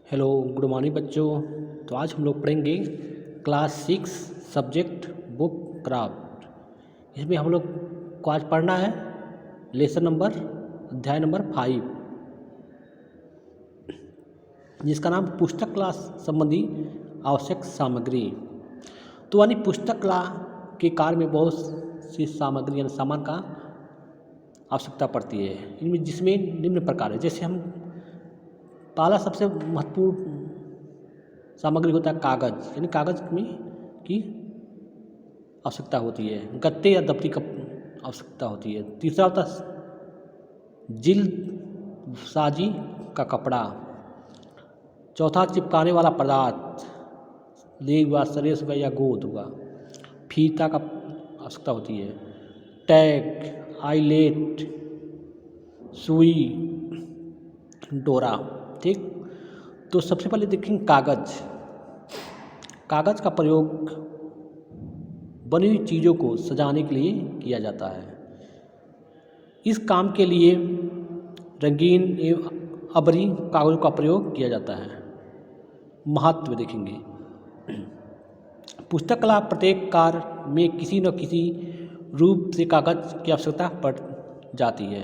Hello good morning बच्चों। तो आज हम लोग पढ़ेंगे क्लास 6 सब्जेक्ट बुक क्राफ्ट। इसमें हम लोग को आज पढ़ना है लेसन नंबर अध्याय नंबर 5, जिसका नाम पुस्तक कला संबंधी आवश्यक सामग्री। तो यानी पुस्तक कला के कार्य में बहुत सी सामग्री यानी सामान का आवश्यकता पड़ती है। इनमें जिसमें निम्न प्रकार है, जैसे हम पहला सबसे महत्वपूर्ण सामग्री होता है कागज़, यानी कागज़ में की आवश्यकता होती है। गत्ते या दफ्ती का आवश्यकता होती है। तीसरा होता है जिल्द साजी का कपड़ा। चौथा चिपकाने वाला पदार्थ, लेग हुआ, सरेस हुआ या गोंद हुआ। फीता का आवश्यकता होती है। टैग, आईलेट, सुई, डोरा। ठीक, तो सबसे पहले देखेंगे कागज़। कागज़ का प्रयोग बनी हुई चीज़ों को सजाने के लिए किया जाता है। इस काम के लिए रंगीन एवं अबरी कागज़ों का प्रयोग किया जाता है। महत्व देखेंगे। पुस्तक कला प्रत्येक कार्य में किसी न किसी रूप से कागज़ की आवश्यकता पड़ जाती है।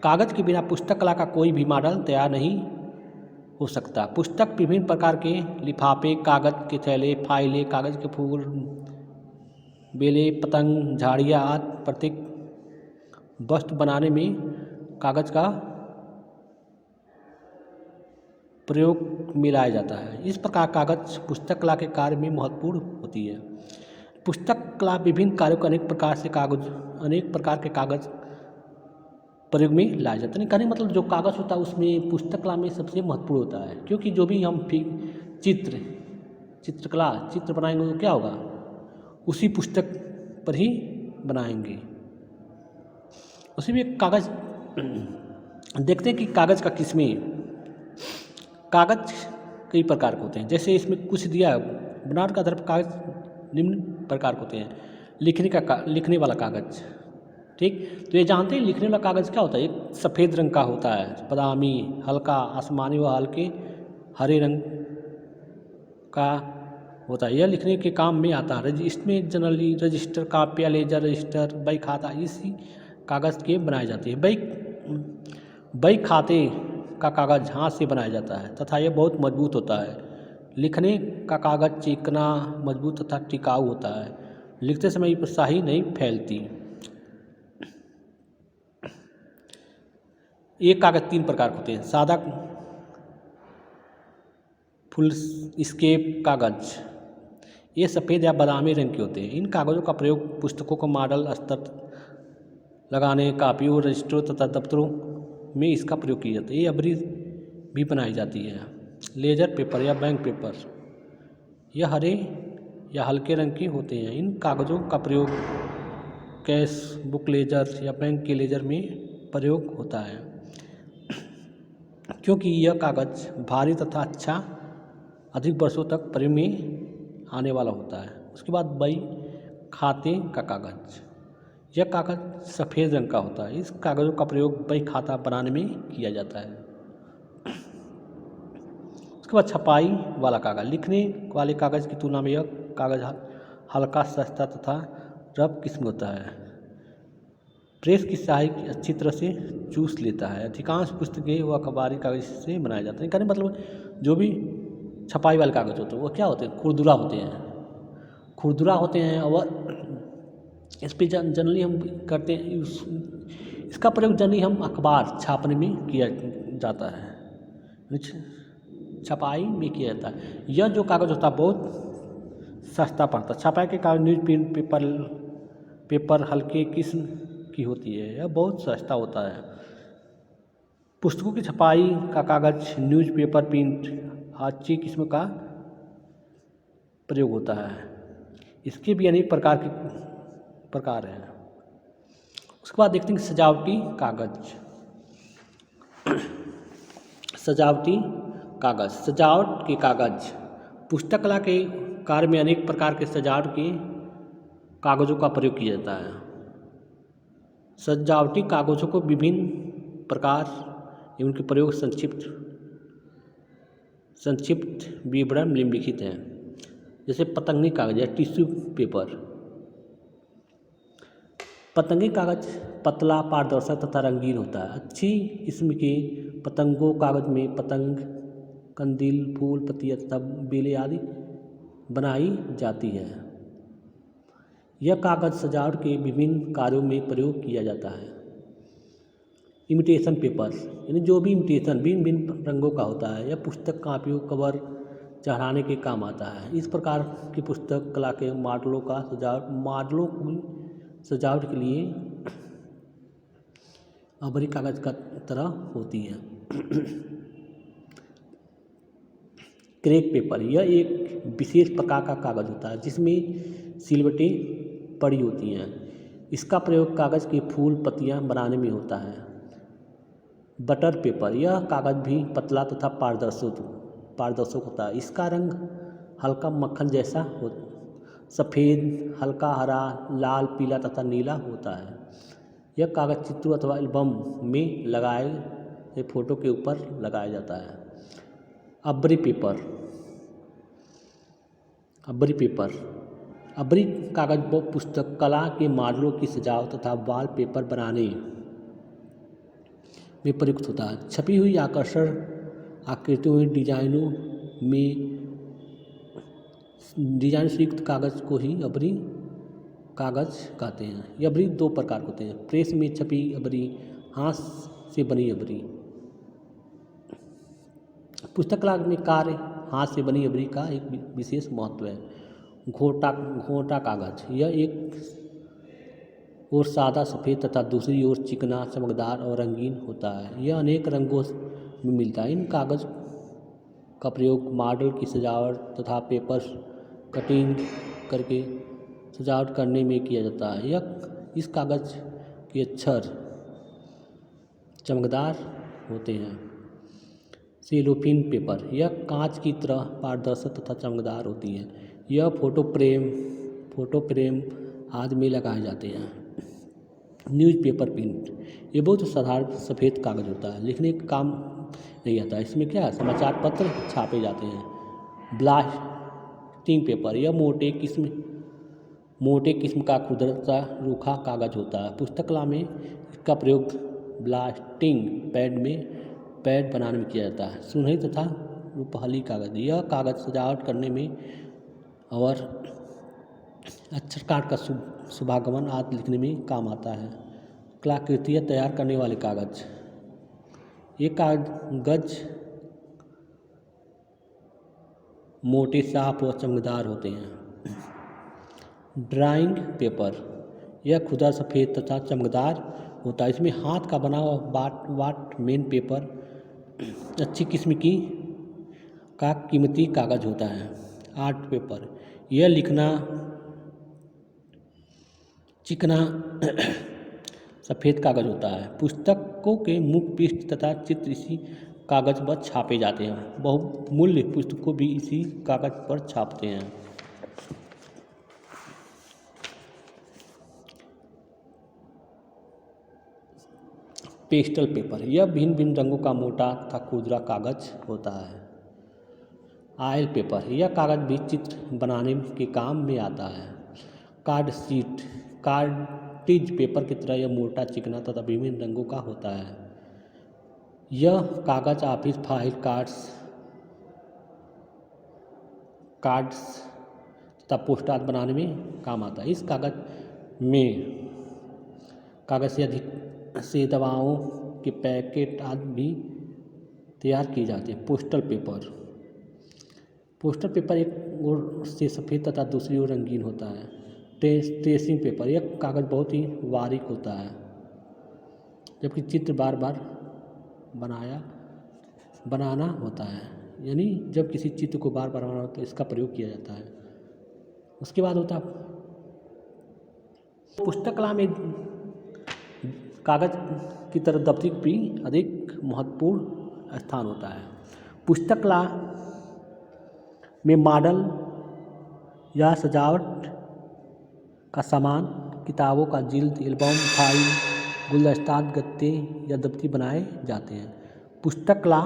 कागज़ के बिना पुस्तक कला का कोई भी मॉडल तैयार नहीं हो सकता। पुस्तक विभिन्न प्रकार के लिफाफे, कागज़ के थैले, फाइलें, कागज़ के फूल, बेले, पतंग, झाड़ियाँ आदि प्रत्येक वस्तु बनाने में कागज़ का प्रयोग में लाया जाता है। इस प्रकार कागज़ पुस्तक कला के कार्य में महत्वपूर्ण होती है। पुस्तक कला विभिन्न कार्यों को अनेक प्रकार के कागज़ प्रयोग में लाया जाता है। कहने मतलब जो कागज़ होता है उसमें पुस्तक कला में सबसे महत्वपूर्ण होता है, क्योंकि जो भी हम चित्र बनाएंगे तो क्या होगा, उसी पुस्तक पर ही बनाएंगे। उसी में कागज़ देखते हैं कि कागज़ का किस्में, कागज़ कई प्रकार के होते हैं। जैसे इसमें कुछ दिया, बनावट का आधार पर कागज़ निम्न प्रकार के होते हैं। लिखने वाला कागज़। ठीक, तो ये जानते हैं लिखने वाला कागज़ क्या होता है। एक सफ़ेद रंग का होता है, बादामी, हल्का आसमानी व हल्के हरे रंग का होता है। यह लिखने के काम में आता है। इसमें जनरली रजिस्टर, कापियाँ, लेजर, रजिस्टर, बही खाता इसी कागज़ के बनाए जाते हैं। बही खाते का कागज़ हाथ से बनाया जाता है तथा यह बहुत मजबूत होता है। लिखने का कागज़ चिकना, मजबूत तथा टिकाऊ होता है। लिखते समय स्याही नहीं फैलती। एक कागज़ 3 प्रकार के होते हैं। सादा, फुल स्केप कागज़, ये सफ़ेद या बादामी रंग के होते हैं। इन कागज़ों का प्रयोग पुस्तकों को मॉडल स्तर लगाने, कापियों, रजिस्टरों तथा दफ्तरों में इसका प्रयोग किया जाता है। ये अबरी भी बनाई जाती है। लेजर पेपर या बैंक पेपर, यह हरे या हल्के रंग के होते हैं। इन कागज़ों का प्रयोग कैश बुक लेजर या बैंक के लेजर में प्रयोग होता है, क्योंकि यह कागज़ भारी तथा अधिक वर्षों तक प्रयोग में आने वाला होता है। उसके बाद बही खाते का कागज़, यह कागज़ सफ़ेद रंग का होता है। इस कागज़ों का प्रयोग बही खाता बनाने में किया जाता है। उसके बाद छपाई वाला कागज़, लिखने वाले कागज़ की तुलना में यह कागज़ हल्का, सस्ता तथा रफ किस्म होता है। प्रेस की स्याही अच्छी तरह से चूस लेता है। अधिकांश पुस्तकें व अखबारी कागज़ से बनाए जाते हैं। कहने मतलब जो भी छपाई वाले कागज़ होते हैं वो क्या होते हैं, खुरदुरा होते हैं। और इस पर जनरली हम करते हैं, इसका प्रयोग जनरली हम अखबार छापने में किया जाता है, छपाई में किया जाता है। यह जो कागज़ होता है बहुत सस्ता पड़ता है। छपाई के कागज़ न्यूज़ प्रिंट पेपर हल्के किस्म की होती है, यह बहुत सस्ता होता है। पुस्तकों की छपाई का कागज़ न्यूज़ पेपर, प्रिंट अच्छी किस्म का प्रयोग होता है। इसके भी अनेक प्रकार हैं। उसके बाद देखते हैं सजावटी कागज़। सजावटी कागज़, सजावट के कागज़। पुस्तक कला के कार्य में अनेक प्रकार के सजावट के कागज़ों का प्रयोग किया जाता है। सजावटी कागज़ों को विभिन्न प्रकार एवं उनके प्रयोग संक्षिप्त संक्षिप्त विवरण निम्नलिखित हैं। जैसे पतंगी कागज या टिश्यू पेपर। पतंगी कागज पतला, पारदर्शक तथा रंगीन होता है। अच्छी किस्म के पतंगों कागज में पतंग, कंदील, फूल, पत्तियाँ तथा बेलें आदि बनाई जाती है। यह कागज सजावट के विभिन्न कार्यों में प्रयोग किया जाता है। इमिटेशन पेपर यानी जो भी इमिटेशन भिन्न भिन्न रंगों का होता है, यह पुस्तक, कापियों, कवर चढ़ाने के काम आता है। इस प्रकार की पुस्तक कला के मॉडलों की सजावट के लिए अभ्री कागज का तरह होती है। क्रेप पेपर यह एक विशेष प्रकार का कागज होता है जिसमें सिलवटें पड़ी होती हैं। इसका प्रयोग कागज के फूल, पत्तियां बनाने में होता है। बटर पेपर यह कागज भी पतला तथा पारदर्शक होता है। इसका रंग हल्का मक्खन जैसा सफ़ेद, हल्का हरा, लाल, पीला तथा नीला होता है। यह कागज चित्रों अथवा एल्बम में लगाए फोटो के ऊपर लगाया जाता है। अभ्री कागज व पुस्तक कला के मॉडलों की सजावट तथा वॉल पेपर बनाने में प्रयुक्त होता है। छपी हुई आकृतियों में डिजाइन से युक्त कागज को ही अभ्री कागज कहते हैं। ये अभ्री दो प्रकार के होते हैं, प्रेस में छपी अभ्री, हाथ से बनी अभ्री। पुस्तक कला में कार्य हाथ से बनी अभ्री का एक विशेष महत्व है। घोंटा कागज यह एक ओर सादा सफ़ेद तथा दूसरी ओर चिकना, चमकदार और रंगीन होता है। यह अनेक रंगों में मिलता है। इन कागज का प्रयोग मॉडल की सजावट तथा पेपर कटिंग करके सजावट करने में किया जाता है। इस कागज के अक्षर चमकदार होते हैं। सेलोफेन पेपर यह कांच की तरह पारदर्शक तथा चमकदार होती है। यह फोटो फ्रेम आदि में लगाए जाते हैं। न्यूज़पेपर प्रिंट ये बहुत साधारण सफ़ेद कागज होता है, लिखने का काम नहीं आता। इसमें क्या है, समाचार पत्र छापे जाते हैं। ब्लास्टिंग पेपर यह मोटे किस्म का खुरदरा रूखा कागज होता है। पुस्तक कला में इसका प्रयोग ब्लास्टिंग पैड बनाने में किया जाता है। सुनहरी तथा रुपहली कागज यह कागज सजावट करने में और अक्षर काट का शुभागमन आदि लिखने में काम आता है। कलाकृतियाँ तैयार करने वाले कागज ये कागज मोटे, साफ और चमकदार होते हैं। ड्राइंग पेपर यह खुदा सफ़ेद तथा चमकदार होता है। इसमें हाथ का बना हुआ वाटमेन पेपर अच्छी किस्म का कीमती कागज होता है। आर्ट पेपर यह लिखना चिकना सफ़ेद कागज होता है। पुस्तकों के मुख्य पृष्ठ तथा चित्र इसी कागज पर छापे जाते हैं। बहुमूल्य पुस्तकों भी इसी कागज पर छापते हैं। पेस्टल पेपर यह भिन्न भिन्न रंगों का मोटा तथा खुरदरा कागज होता है। ऑयल पेपर यह कागज भी चित्र बनाने के काम में आता है। कार्डशीट पेपर की तरह यह मोटा, चिकना तथा विभिन्न रंगों का होता है। यह कागज ऑफिस फाइल, कार्ड्स तथा पोस्ट आदि बनाने में काम आता है। इस कागज से अधिक से दवाओं के पैकेट आदि भी तैयार किए जाते हैं। पोस्टल पेपर एक ओर से सफ़ेद तथा दूसरी ओर रंगीन होता है। ट्रेसिंग पेपर यह कागज बहुत ही बारीक होता है, जबकि चित्र बार बार बनाना होता है। यानी जब किसी चित्र को बार बार बनाना होता है तो इसका प्रयोग किया जाता है। उसके बाद होता है पुस्तक कला में कागज की तरह दफ्ती भी अधिक महत्वपूर्ण स्थान होता है। पुस्तक कला में मॉडल या सजावट का सामान, किताबों का जिल्द, एल्बम, फाइल, गुलदस्ता, गत्ते या दफ्ती बनाए जाते हैं। पुस्तक कला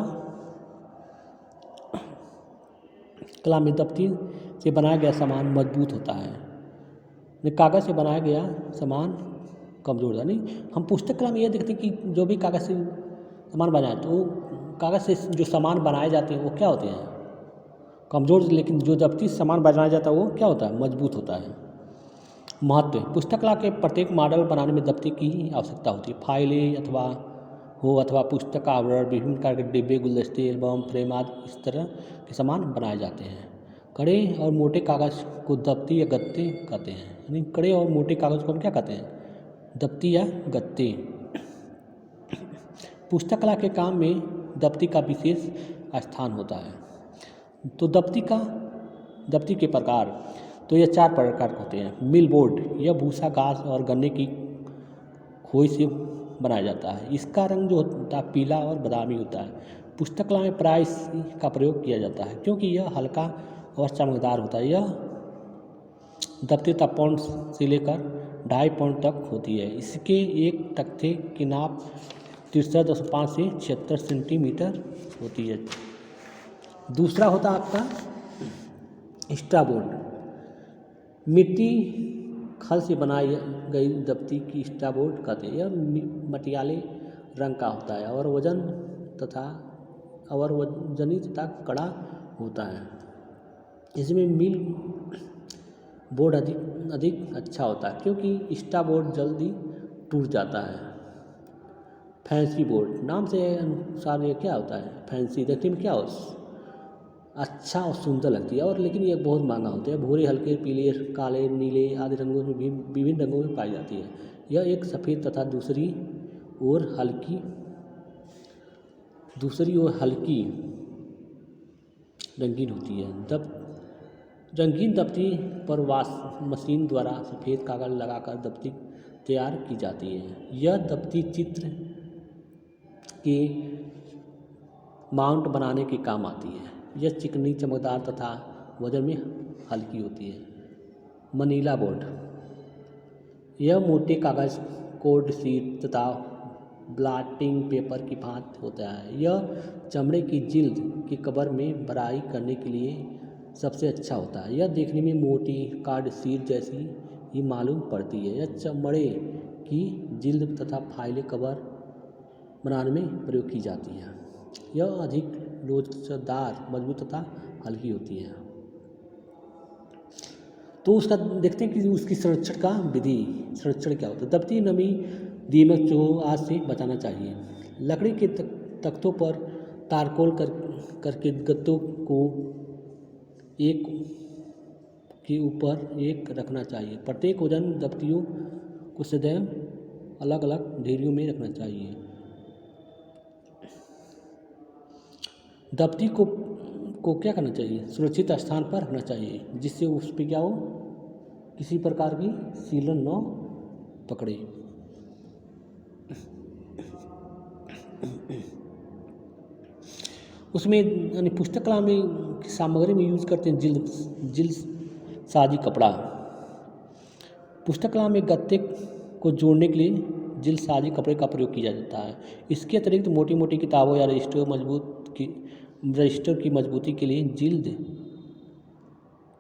कला में दफ्ती से बनाया गया सामान मजबूत होता है, कागज़ से बनाया गया सामान कमज़ोर होता है। नहीं, हम पुस्तक कला में ये देखते हैं कि जो भी कागज़ से सामान बनाए तो कागज़ से जो सामान बनाए जाते हैं वो क्या होते हैं, कमज़ोर, लेकिन जो दफ्ती से सामान बनाया जाता है वो क्या होता है, मजबूत होता है। महत्व, पुस्तक कला के प्रत्येक मॉडल बनाने में दफ्ती की आवश्यकता होती है। फाइलें अथवा पुस्तक का आवरण, विभिन्न प्रकार के डिब्बे, गुलदस्ते, एल्बम, फ्रेम आदि इस तरह के सामान बनाए जाते हैं। कड़े और मोटे कागज़ को दफ्ती या गत्ते कहते हैं। यानी कड़े और मोटे कागज़ को हम क्या कहते हैं, दफ्ती या गत्ते। पुस्तक कला के काम में दफ्ती का विशेष स्थान होता है। तो दफ्ती के प्रकार, तो ये 4 प्रकार के होते हैं। मिल बोर्ड, यह भूसा, घास और गन्ने की खोई से बनाया जाता है। इसका रंग जो होता है पीला और बादामी होता है। पुस्तक कला में प्राय का प्रयोग किया जाता है क्योंकि यह हल्का और चमकदार होता है। यह दफ्ती पाउंड से लेकर 2.5 पाउंड तक होती है। इसके एक तख्ते की नाप 63.5 से 76 सेंटीमीटर होती है। दूसरा होता है आपका स्ट्रा बोर्ड। मिट्टी खल से बनाई गई दफ्ती की स्ट्रा बोर्ड कहते हैं। यह मटियाले रंग का होता है और वजनी तथा कड़ा होता है। इसमें मिल बोर्ड अधिक अच्छा होता है क्योंकि स्ट्रा बोर्ड जल्दी टूट जाता है। फैंसी बोर्ड, नाम से अनुसार ये क्या होता है, फैंसी, देखने में क्या हो, अच्छा और सुंदर लगती है, और लेकिन ये बहुत महंगा होता है। भूरे, हल्के पीले, काले, नीले आदि रंगों में भी विभिन्न रंगों में पाई जाती है। यह एक सफ़ेद तथा दूसरी ओर हल्की रंगीन होती है। रंगीन दफ्ती पर मशीन द्वारा सफ़ेद कागज़ लगाकर दफ्ती तैयार की जाती है। यह दफ्ती चित्र के माउंट बनाने के काम आती है। यह चिकनी, चमकदार तथा वजन में हल्की होती है। मनीला बोर्ड, यह मोटे कागज़, कोड शीट तथा ब्लॉटिंग पेपर की भांति होता है। यह चमड़े की जिल्द के कवर में बराई करने के लिए सबसे अच्छा होता है। यह देखने में मोटी कार्ड शीट जैसी ही मालूम पड़ती है। यह चमड़े की जिल्द तथा फाइलें कवर बनाने में प्रयोग की जाती है। यह अधिक लोचदार, मजबूत तथा हल्की होती है। तो उसका देखते हैं कि उसकी संरक्षण क्या होता है। दफ्ती नमी, दीमक, चूहों आदि से बचाना चाहिए। लकड़ी के तख्तों पर तारकोल करके गत्तों को एक के ऊपर एक रखना चाहिए। प्रत्येक वजन दफ्तियों को सदैव अलग अलग ढेरियों में रखना चाहिए। दफ्ती को क्या करना चाहिए, सुरक्षित स्थान पर रखना चाहिए जिससे उस पर क्या हो, किसी प्रकार की सीलन न पकड़े। उसमें यानी पुस्तक कला में सामग्री में यूज़ करते हैं जिल्द साजी कपड़ा। पुस्तक कला में गत्ते को जोड़ने के लिए जिल्द साजी कपड़े का प्रयोग किया जाता है। इसके अतिरिक्त मोटी मोटी किताबों या रजिस्टर की मजबूती के लिए जिल्द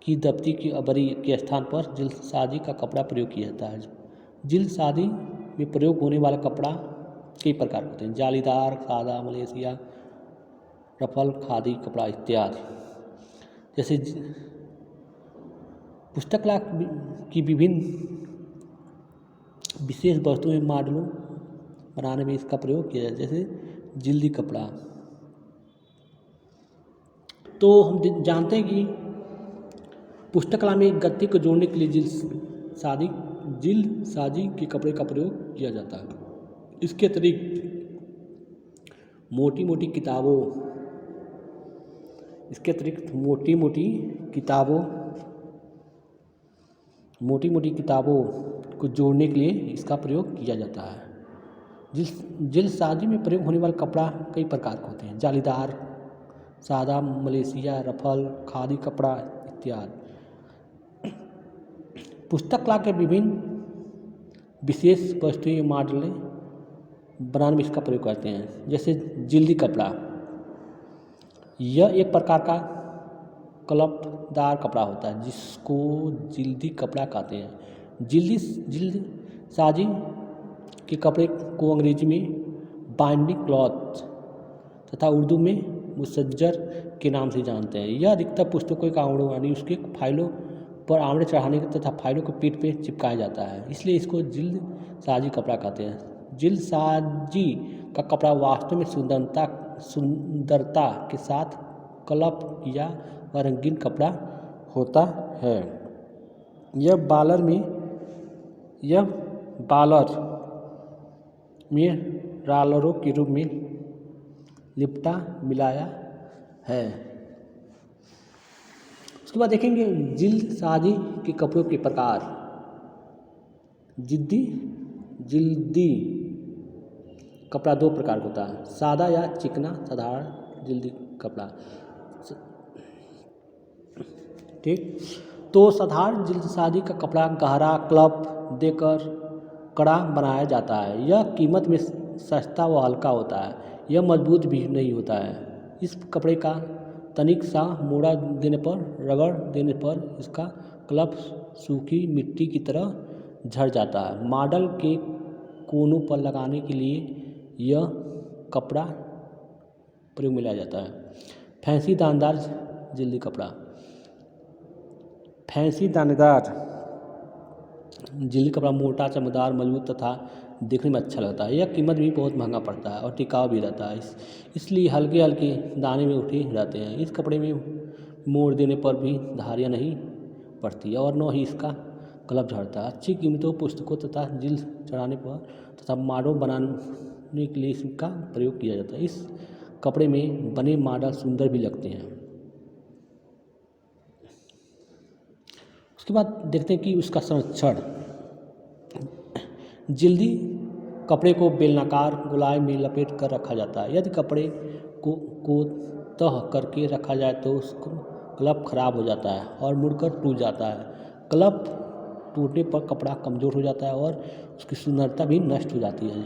की दफ्ती की अबरी के स्थान पर जिल्द साजी का कपड़ा प्रयोग किया जाता है। जिल्द साजी में प्रयोग होने वाला कपड़ा कई प्रकार होते हैं, जालीदार, सादा, मलेशिया, रफल, खादी कपड़ा इत्यादि। जैसे पुस्तक कला की विभिन्न विशेष वस्तुएं, मॉडलों बनाने में इसका प्रयोग किया जाता है, जैसे जिल्दी कपड़ा। तो हम जानते हैं कि पुस्तक कला में गत्ते को जोड़ने के लिए जिल्द साजी के कपड़े का प्रयोग किया जाता है। इसके अतिरिक्त मोटी मोटी किताबों को जोड़ने के लिए इसका प्रयोग किया जाता है। जिल्द साजी में प्रयोग होने वाला कपड़ा कई प्रकार के होते हैं, जालीदार, सादा, मलेशिया, रफल, खादी कपड़ा इत्यादि। पुस्तक कला के विभिन्न विशेष वस्तुएं, मॉडलें बनाने में इसका प्रयोग करते हैं। जैसे जिल्दी कपड़ा, यह एक प्रकार का कलपदार कपड़ा होता है जिसको जिल्दी कपड़ा कहते हैं। जिल्द साजी के कपड़े को अंग्रेजी में बाइंडिंग क्लॉथ तथा उर्दू में मुसज्जर के नाम से जानते हैं। यह अधिकतर पुस्तकों के आंकड़ों यानी उसके फाइलों पर आंवड़े चढ़ाने तथा फाइलों को पीठ पे चिपकाया जाता है, इसलिए इसको जिल्द साजी कपड़ा कहते हैं। जिल्द साजी का कपड़ा वास्तव में सुंदरता के साथ कलप किया व रंगीन कपड़ा होता है। यह बालर में रालरों के रूप में लिपटा मिलाया है। उसके बाद देखेंगे जिल्द साजी के कपड़ों के प्रकार। जिल्दी कपड़ा दो प्रकार का होता है, सादा या चिकना साधारण जिल्दी कपड़ा। ठीक, तो साधारण जिल्द साजी का कपड़ा गहरा क्लप देकर कड़ा बनाया जाता है। यह कीमत में सस्ता व हल्का होता है। यह मजबूत भी नहीं होता है। इस कपड़े का तनिक सा मोड़ा देने पर, रगड़ देने पर इसका क्लप सूखी मिट्टी की तरह झड़ जाता है। मॉडल के कोनों पर लगाने के लिए यह कपड़ा प्रयोग में लाया जाता है। फैंसी दानेदार जिल्दी कपड़ा। फैंसी दानेदार जिल्दी कपड़ा मोटा, चमकदार, मजबूत तथा देखने में अच्छा लगता है। यह कीमत भी बहुत महंगा पड़ता है और टिकाऊ भी रहता है, इसलिए हल्के हल्के दाने में उठे रहते हैं। इस कपड़े में मोड़ देने पर भी धारियाँ नहीं पड़ती और न ही इसका कलप झड़ता है। अच्छी कीमतों पुस्तकों तथा जिल्द चढ़ाने पर तथा मॉडल बनाने के लिए इसका प्रयोग किया जाता है। इस कपड़े में बने मॉडल सुंदर भी लगते हैं। उसके बाद देखते हैं कि उसका संरक्षण। जिल्दी कपड़े को बेलनाकार गोलाई में लपेट कर रखा जाता है। यदि कपड़े को तह करके रखा जाए तो उसको क्लप खराब हो जाता है और मुड़कर टूट जाता है। क्लप टूटने पर कपड़ा कमज़ोर हो जाता है और उसकी सुंदरता भी नष्ट हो जाती है।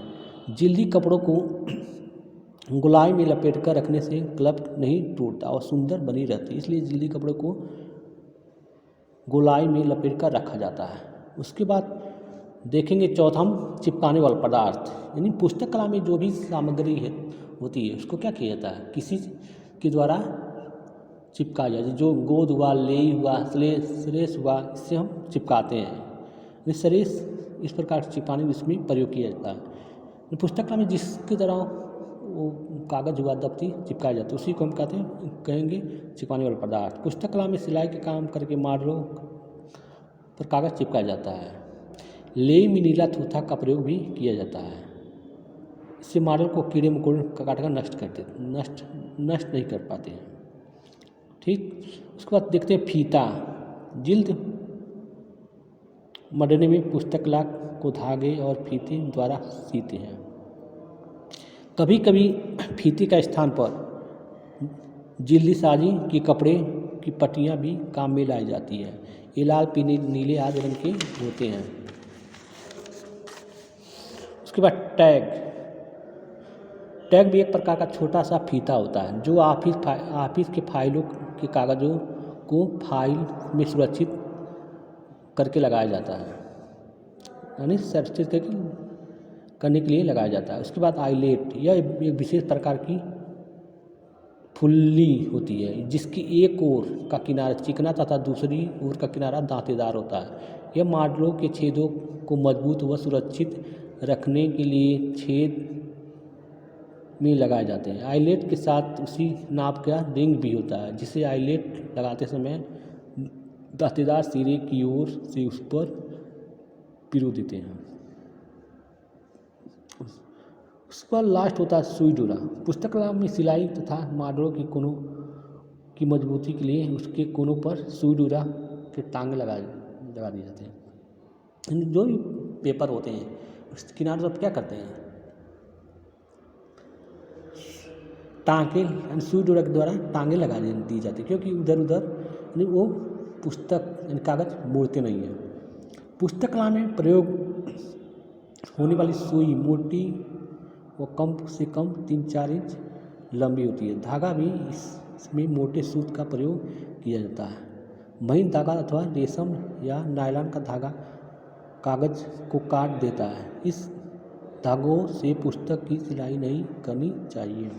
जिल्दी कपड़ों को गोलाई में लपेट कर रखने से क्लप नहीं टूटता और सुंदर बनी रहती है, इसलिए जिल्दी कपड़ों को गोलाई में लपेट कर रखा जाता है। उसके बाद देखेंगे चौथा हम चिपकाने वाला पदार्थ, यानी पुस्तक कला में जो भी सामग्री होती है उसको क्या किया जाता है, किसी के द्वारा चिपकाया जाए। जो गोंद हुआ, लेई हुआ, सरेस हुआ, इससे हम चिपकाते हैं। सरेस इस प्रकार से चिपकाने में इसमें प्रयोग किया जाता है। पुस्तक कला में जिसके द्वारा वो कागज हुआ, दफ्ती चिपकाया जाता है उसी को हम कहेंगे चिपकाने वाला पदार्थ। पुस्तक कला में सिलाई के काम करके मॉडलों पर कागज चिपकाया जाता है। लेई में नीला थूथा का प्रयोग भी किया जाता है। इससे मॉडल को कीड़े मकोड़े काटकर नष्ट नहीं कर पाते हैं। ठीक, उसके बाद देखते हैं फीता। जिल्द मढ़ने में पुस्तक कला को धागे और फीते द्वारा सीते हैं। कभी कभी फीते का स्थान पर जिल्दी साजी के कपड़े की पट्टियाँ भी काम में लाई जाती है। ये लाल, पीले, नीले आदि रंग के होते हैं। उसके बाद टैग भी एक प्रकार का छोटा सा फीता होता है जो ऑफिस के फाइलों के कागज़ों को फाइल में सुरक्षित करके लगाया जाता है, यानी सुरक्षित करने के लिए लगाया जाता है। उसके बाद आईलेट, यह एक विशेष प्रकार की फुल्ली होती है जिसकी एक ओर का किनारा चिकना तथा दूसरी ओर का किनारा दांतेदार होता है। यह मॉडलों के छेदों को मजबूत व सुरक्षित रखने के लिए छेद में लगाए जाते हैं। आईलेट के साथ उसी नाप का रिंग भी होता है जिसे आईलेट लगाते समय दांतेदार सिरे की ओर से उस पर पिरो देते हैं। उस पर लास्ट होता है सुई डोरा। पुस्तक कला में सिलाई तथा मॉडलों के कोनों की मजबूती के लिए उसके कोनों पर सुई डोरा के टांगे लगा दिए जाते हैं। जो भी पेपर होते हैं उसके किनारे पर क्या करते हैं, टांगे यानी सुई डोरा के द्वारा टांगे लगा दी जाती है, क्योंकि उधर यानी वो पुस्तक यानी कागज मोड़ते नहीं हैं। पुस्तक कला में प्रयोग होने वाली सुई मोटी व कम से कम 3-4 इंच लंबी होती है। धागा भी इसमें मोटे सूत का प्रयोग किया जाता है। महीन धागा अथवा रेशम या नायलॉन का धागा कागज को काट देता है। इस धागों से पुस्तक की सिलाई नहीं करनी चाहिए।